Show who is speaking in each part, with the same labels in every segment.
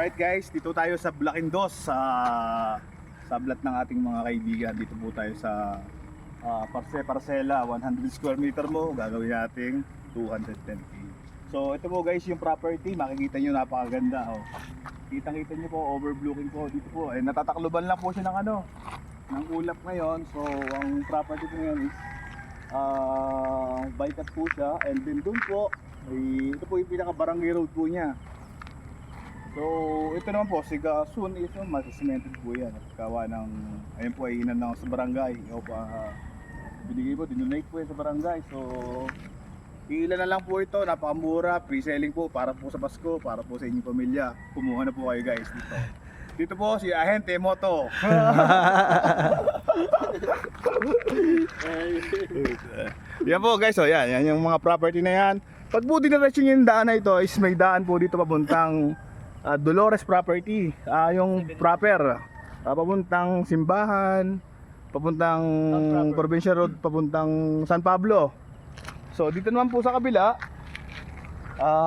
Speaker 1: Alright guys, dito tayo sa Blakindos sa blat ng ating mga kaibigan. Dito po tayo sa Parcela, 100 square meter mo, gagawin nating 210k. So ito po guys yung property, makikita nyo napakaganda. Oh. Kitang-kita nyo po, overlooking po dito po. Natatakluban lang po siya ng ulap ngayon. So ang property po ngayon is bypass po siya, and then dun po ito po yung pinaka barangay road po niya. So ito naman po, siga soon is mas-cemented po yan. Kawa ng, ayun po ay inan ng sa barangay. Binigay po, dinonate po yan sa barangay. So ilan na lang po ito, napakamura, pre-selling po para po sa Pasko, para po sa inyong pamilya. Kumuha na po kayo guys dito. Dito po si Ahente Moto. Yan po guys, oh yan yung mga property na yan. Pag po diniretso nyo yung daan na ito, is may daan po dito papuntang Dolores property, yung proper, papuntang Simbahan, papuntang Provincial Road, papuntang San Pablo. So dito naman po sa kabila,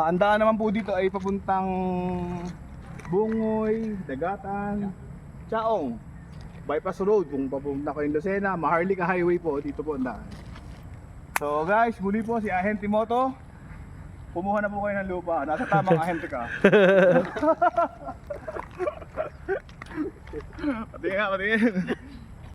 Speaker 1: ang daan naman po dito ay papuntang Bungoy, Dagatan, Chaong, Bypass Road kung papunta ko yung Lucena, Maharlika Highway po, dito po ang daan. So guys, muli po si Ahente Moto. Kumuha na po kayo ng lupa. Nasa tamang ahente ka. Patingin nga, patingin.